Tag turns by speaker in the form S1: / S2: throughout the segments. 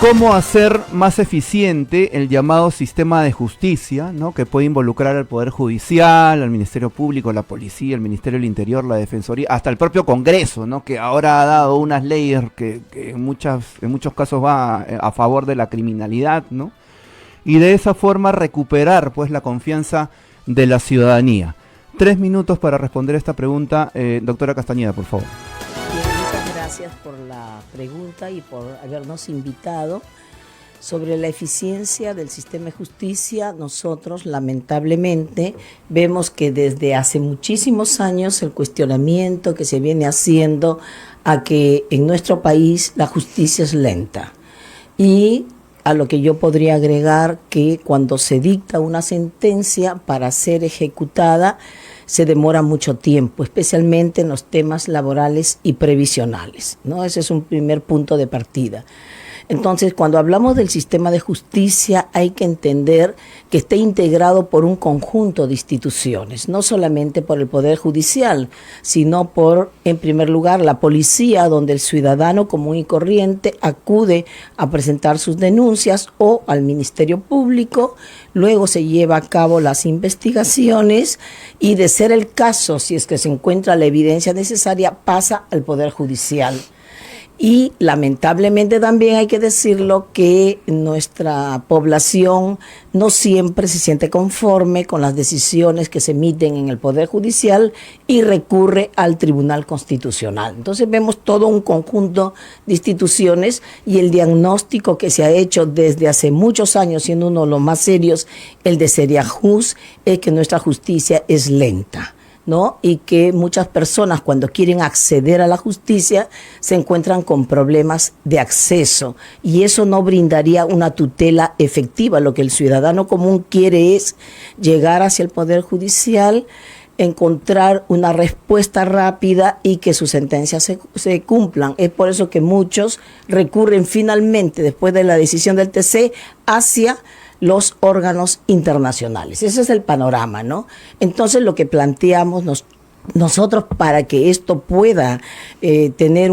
S1: cómo hacer más eficiente el llamado sistema de justicia, ¿no? Que puede involucrar al Poder Judicial, al Ministerio Público, la Policía, el Ministerio del Interior, la Defensoría, hasta el propio Congreso, ¿no? Que ahora ha dado unas leyes que en muchos casos va a favor de la criminalidad, ¿no? Y de esa forma recuperar, pues, la confianza de la ciudadanía. 3 minutos para responder esta pregunta, doctora Castañeda, por favor.
S2: Muchas gracias por la pregunta y por habernos invitado. Sobre la eficiencia del sistema de justicia, nosotros lamentablemente vemos que desde hace muchísimos años el cuestionamiento que se viene haciendo a que en nuestro país la justicia es lenta. Y a lo que yo podría agregar que cuando se dicta una sentencia para ser ejecutada, se demora mucho tiempo, especialmente en los temas laborales y previsionales, ¿no? Ese es un primer punto de partida. Entonces, cuando hablamos del sistema de justicia, hay que entender que está integrado por un conjunto de instituciones, no solamente por el Poder Judicial, sino por, en primer lugar, la policía, donde el ciudadano común y corriente acude a presentar sus denuncias, o al Ministerio Público. Luego se lleva a cabo las investigaciones y, de ser el caso, si es que se encuentra la evidencia necesaria, pasa al Poder Judicial. Y lamentablemente también hay que decirlo que nuestra población no siempre se siente conforme con las decisiones que se emiten en el Poder Judicial y recurre al Tribunal Constitucional. Entonces vemos todo un conjunto de instituciones y el diagnóstico que se ha hecho desde hace muchos años, siendo uno de los más serios, el de Seriajus, es que nuestra justicia es lenta, ¿no? Y que muchas personas, cuando quieren acceder a la justicia, se encuentran con problemas de acceso, y eso no brindaría una tutela efectiva. Lo que el ciudadano común quiere es llegar hacia el Poder Judicial, encontrar una respuesta rápida y que sus sentencias se cumplan. Es por eso que muchos recurren finalmente, después de la decisión del TC, hacia los órganos internacionales. Ese es el panorama, ¿no? Entonces, lo que planteamos nosotros para que esto pueda tener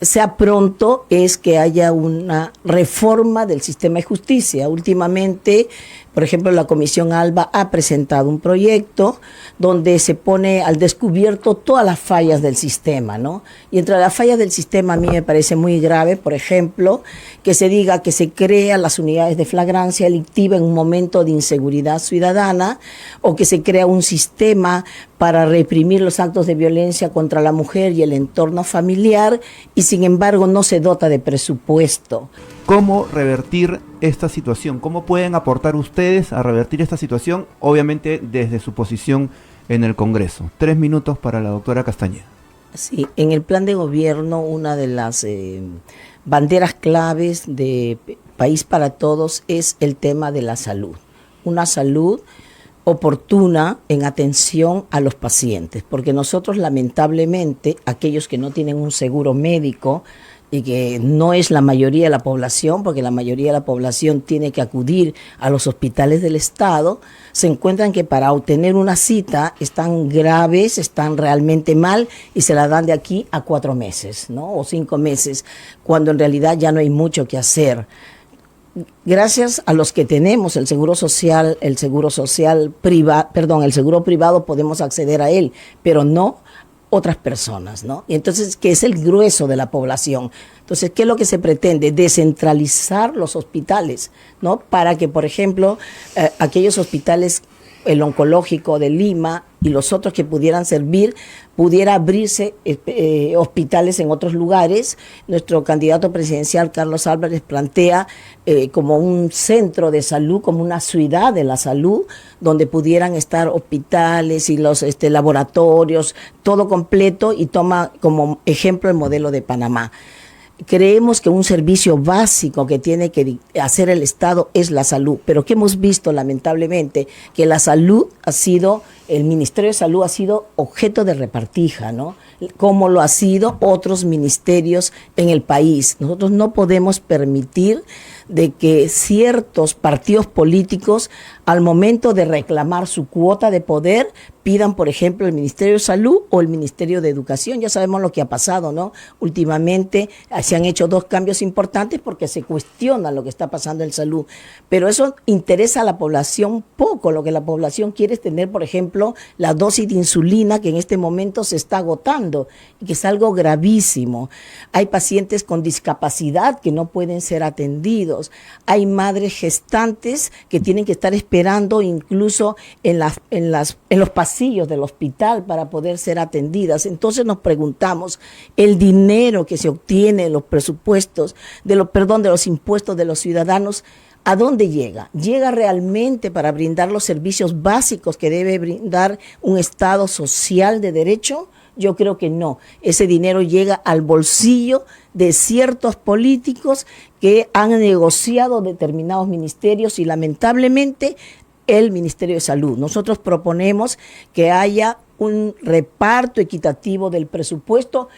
S2: sea pronto, es que haya una reforma del sistema de justicia. Últimamente, por ejemplo, la Comisión ALBA ha presentado un proyecto donde se pone al descubierto todas las fallas del sistema, ¿no? Y entre las fallas del sistema a mí me parece muy grave, por ejemplo, que se diga que se crean las unidades de flagrancia delictiva en un momento de inseguridad ciudadana, o que se crea un sistema para reprimir los actos de violencia contra la mujer y el entorno familiar, y sin embargo no se dota de presupuesto.
S1: ¿Cómo revertir esta situación? ¿Cómo pueden aportar ustedes a revertir esta situación? Obviamente desde su posición en el Congreso. 3 minutos para la doctora Castañeda.
S2: Sí, en el plan de gobierno, una de las banderas claves de País para Todos es el tema de la salud. Una salud oportuna en atención a los pacientes, porque nosotros lamentablemente, aquellos que no tienen un seguro médico, y que no es la mayoría de la población, porque la mayoría de la población tiene que acudir a los hospitales del Estado, se encuentran que para obtener una cita están graves, están realmente mal, y se la dan de aquí a 4 meses, ¿no? O 5 meses, cuando en realidad ya no hay mucho que hacer. Gracias a los que tenemos el seguro privado podemos acceder a él, pero no otras personas, ¿no? Y entonces, que es el grueso de la población. Entonces, ¿qué es lo que se pretende? Descentralizar los hospitales, ¿no? Para que, por ejemplo, aquellos hospitales, el oncológico de Lima y los otros que pudieran servir, pudiera abrirse hospitales en otros lugares. Nuestro candidato presidencial, Carlos Álvarez, plantea como un centro de salud, como una ciudad de la salud, donde pudieran estar hospitales y los laboratorios, todo completo, y toma como ejemplo el modelo de Panamá. Creemos que un servicio básico que tiene que hacer el Estado es la salud, pero que hemos visto lamentablemente que la salud el Ministerio de Salud ha sido objeto de repartija, ¿no? Como lo ha sido otros ministerios en el país. Nosotros no podemos permitir de que ciertos partidos políticos, al momento de reclamar su cuota de poder, pidan, por ejemplo, el Ministerio de Salud o el Ministerio de Educación. Ya sabemos lo que ha pasado, ¿no? Últimamente se han hecho 2 cambios importantes porque se cuestiona lo que está pasando en salud, pero eso interesa a la población poco. Lo que la población quiere es tener, por ejemplo, la dosis de insulina que en este momento se está agotando y que es algo gravísimo. Hay pacientes con discapacidad que no pueden ser atendidos. Hay madres gestantes que tienen que estar esperando incluso en los pasillos del hospital para poder ser atendidas. Entonces nos preguntamos, el dinero que se obtiene de los presupuestos, de los impuestos de los ciudadanos, ¿a dónde llega? ¿Llega realmente para brindar los servicios básicos que debe brindar un Estado social de derecho? Yo creo que no. Ese dinero llega al bolsillo de ciertos políticos que han negociado determinados ministerios y lamentablemente el Ministerio de Salud. Nosotros proponemos que haya un reparto equitativo del presupuesto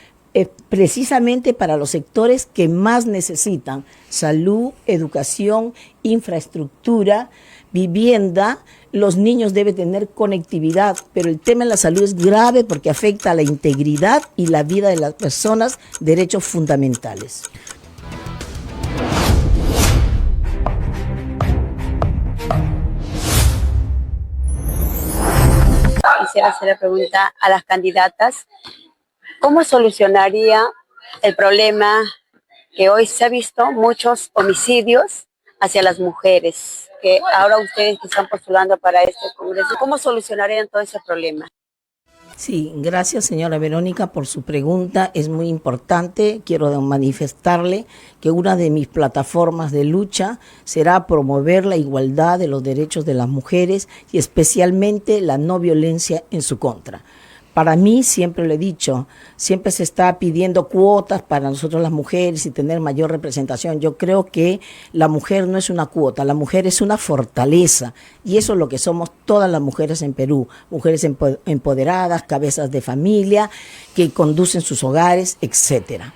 S2: precisamente para los sectores que más necesitan: salud, educación, infraestructura, vivienda. Los niños deben tener conectividad, pero el tema de la salud es grave porque afecta a la integridad y la vida de las personas, derechos fundamentales.
S3: Quisiera hacer la pregunta a las candidatas. ¿Cómo solucionaría el problema que hoy se ha visto, muchos homicidios hacia las mujeres, que ahora ustedes que están postulando para este congreso, cómo solucionarían todo ese problema?
S2: Sí, gracias señora Verónica por su pregunta, es muy importante. Quiero manifestarle que una de mis plataformas de lucha será promover la igualdad de los derechos de las mujeres y especialmente la no violencia en su contra. Para mí, siempre lo he dicho, siempre se está pidiendo cuotas para nosotros las mujeres y tener mayor representación. Yo creo que la mujer no es una cuota, la mujer es una fortaleza y eso es lo que somos todas las mujeres en Perú, mujeres empoderadas, cabezas de familia, que conducen sus hogares, etcétera.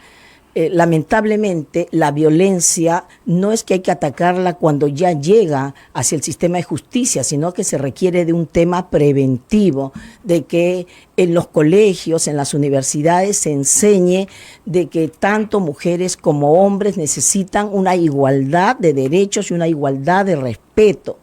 S2: Lamentablemente la violencia no es que hay que atacarla cuando ya llega hacia el sistema de justicia, sino que se requiere de un tema preventivo, de que en los colegios, en las universidades se enseñe de que tanto mujeres como hombres necesitan una igualdad de derechos y una igualdad de respeto.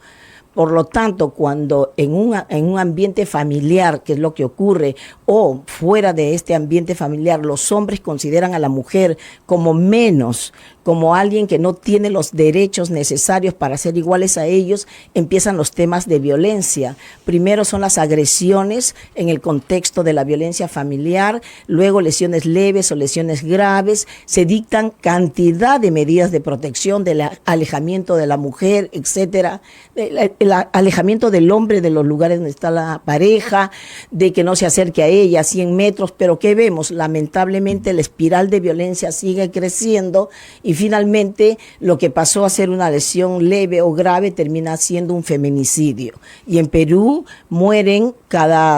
S2: Por lo tanto, cuando en un ambiente familiar, que es lo que ocurre, o fuera de este ambiente familiar, los hombres consideran a la mujer como menos, como alguien que no tiene los derechos necesarios para ser iguales a ellos, empiezan los temas de violencia. Primero son las agresiones en el contexto de la violencia familiar, luego lesiones leves o lesiones graves, se dictan cantidad de medidas de protección, del alejamiento de la mujer, etcétera, el alejamiento del hombre de los lugares donde está la pareja, de que no se acerque a ella a 100 metros, pero ¿qué vemos? Lamentablemente la espiral de violencia sigue creciendo y finalmente lo que pasó a ser una lesión leve o grave termina siendo un feminicidio. Y en Perú mueren cada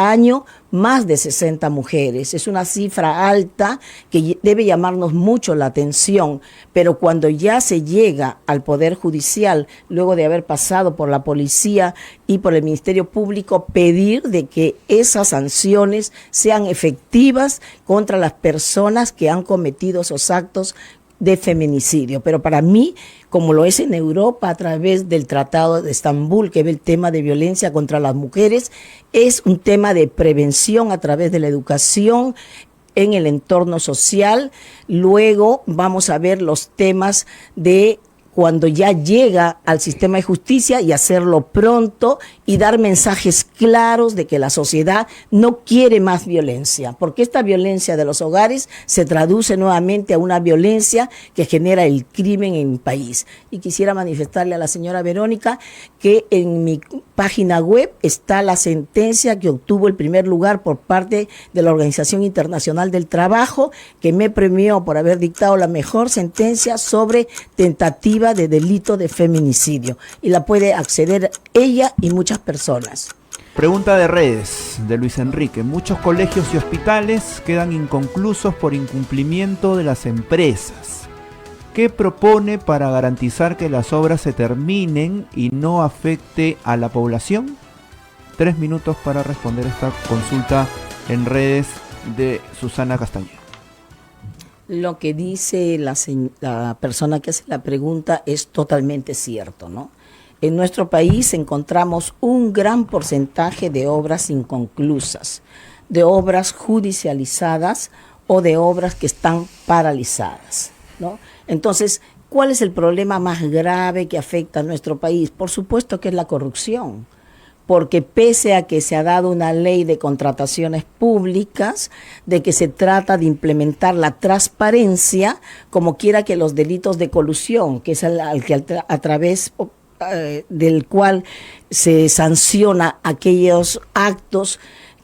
S2: año más de 60 mujeres. Es una cifra alta que debe llamarnos mucho la atención, pero cuando ya se llega al Poder Judicial, luego de haber pasado por la policía y por el Ministerio Público, pedir de que esas sanciones sean efectivas contra las personas que han cometido esos actos de feminicidio. Pero para mí, como lo es en Europa a través del Tratado de Estambul, que ve el tema de violencia contra las mujeres, es un tema de prevención a través de la educación en el entorno social. Luego vamos a ver los temas de cuando ya llega al sistema de justicia y hacerlo pronto y dar mensajes claros de que la sociedad no quiere más violencia, porque esta violencia de los hogares se traduce nuevamente a una violencia que genera el crimen en el país. Y quisiera manifestarle a la señora Verónica que en mi página web está la sentencia que obtuvo el primer lugar por parte de la Organización Internacional del Trabajo, que me premió por haber dictado la mejor sentencia sobre tentativa de delito de feminicidio, y la puede acceder ella y muchas personas.
S1: Pregunta de redes de Luis Enrique. Muchos colegios y hospitales quedan inconclusos por incumplimiento de las empresas. ¿Qué propone para garantizar que las obras se terminen y no afecte a la población? 3 minutos para responder esta consulta en redes de Susana Castañeda.
S2: Lo que dice la persona que hace la pregunta es totalmente cierto, ¿no? En nuestro país encontramos un gran porcentaje de obras inconclusas, de obras judicializadas o de obras que están paralizadas, ¿no? Entonces, ¿cuál es el problema más grave que afecta a nuestro país? Por supuesto que es la corrupción, porque pese a que se ha dado una ley de contrataciones públicas, de que se trata de implementar la transparencia, como quiera que los delitos de colusión, que es a través del cual se sanciona aquellos actos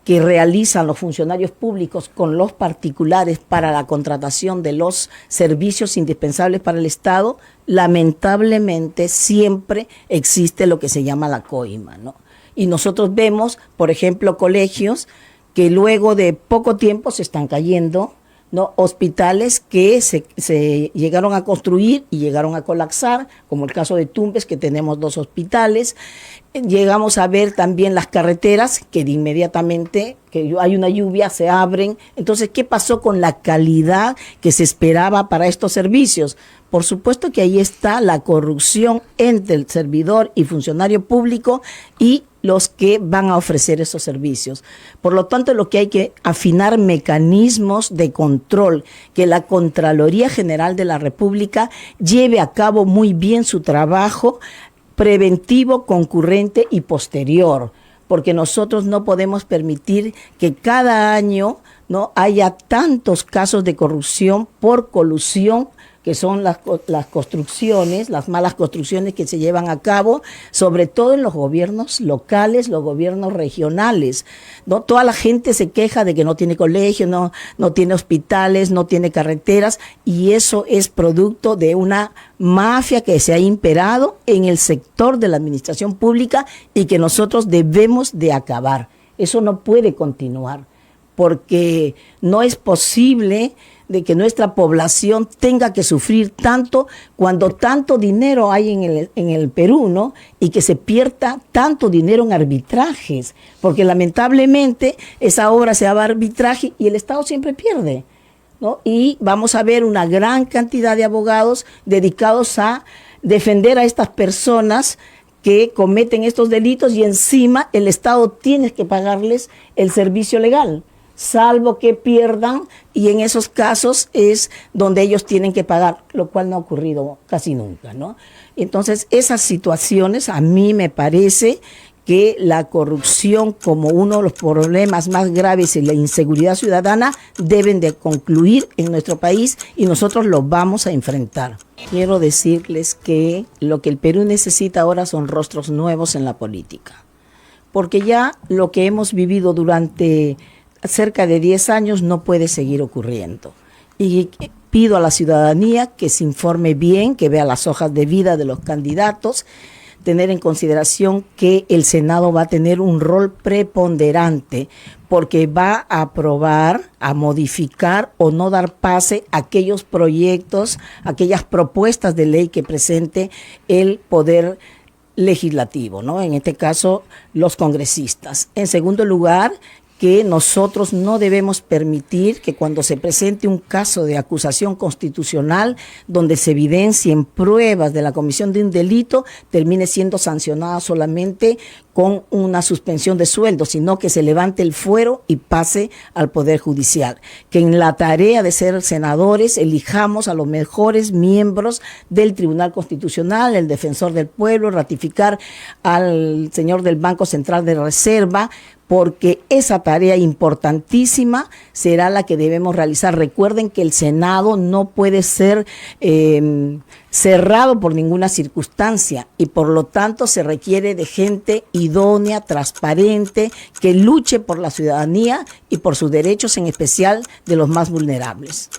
S2: que realizan los funcionarios públicos con los particulares para la contratación de los servicios indispensables para el Estado, lamentablemente siempre existe lo que se llama la coima, ¿no? Y nosotros vemos, por ejemplo, colegios que luego de poco tiempo se están cayendo, ¿no? Hospitales que se llegaron a construir y llegaron a colapsar, como el caso de Tumbes, que tenemos 2 hospitales. Llegamos a ver también las carreteras que de inmediatamente que hay una lluvia se abren. Entonces, ¿qué pasó con la calidad que se esperaba para estos servicios? Por supuesto que ahí está la corrupción entre el servidor y funcionario público y los que van a ofrecer esos servicios. Por lo tanto, lo que hay que afinar mecanismos de control, que la Contraloría General de la República lleve a cabo muy bien su trabajo preventivo, concurrente y posterior, porque nosotros no podemos permitir que cada año no haya tantos casos de corrupción por colusión, que son las construcciones, las malas construcciones que se llevan a cabo, sobre todo en los gobiernos locales, los gobiernos regionales, ¿no? Toda la gente se queja de que no tiene colegio, no tiene hospitales, no tiene carreteras, y eso es producto de una mafia que se ha imperado en el sector de la administración pública y que nosotros debemos de acabar. Eso no puede continuar, porque no es posible de que nuestra población tenga que sufrir tanto cuando tanto dinero hay en el Perú, ¿no? Y que se pierda tanto dinero en arbitrajes, porque lamentablemente esa obra se va a arbitraje y el Estado siempre pierde, ¿no? Y vamos a ver una gran cantidad de abogados dedicados a defender a estas personas que cometen estos delitos y encima el Estado tiene que pagarles el servicio legal, salvo que pierdan, y en esos casos es donde ellos tienen que pagar, lo cual no ha ocurrido casi nunca, ¿no? Entonces, esas situaciones a mí me parece que la corrupción como uno de los problemas más graves y la inseguridad ciudadana deben de concluir en nuestro país y nosotros lo vamos a enfrentar. Quiero decirles que lo que el Perú necesita ahora son rostros nuevos en la política, porque ya lo que hemos vivido durante cerca de 10 años no puede seguir ocurriendo. Y pido a la ciudadanía que se informe bien, que vea las hojas de vida de los candidatos, tener en consideración que el Senado va a tener un rol preponderante porque va a aprobar, a modificar o no dar pase a aquellos proyectos, aquellas propuestas de ley que presente el Poder Legislativo, ¿no? En este caso, los congresistas. En segundo lugar, que nosotros no debemos permitir que cuando se presente un caso de acusación constitucional donde se evidencien pruebas de la comisión de un delito, termine siendo sancionada solamente con una suspensión de sueldo, sino que se levante el fuero y pase al Poder Judicial. Que en la tarea de ser senadores elijamos a los mejores miembros del Tribunal Constitucional, el Defensor del Pueblo, ratificar al señor del Banco Central de Reserva, porque esa tarea importantísima será la que debemos realizar. Recuerden que el Senado no puede ser cerrado por ninguna circunstancia y por lo tanto se requiere de gente idónea, transparente, que luche por la ciudadanía y por sus derechos, en especial de los más vulnerables.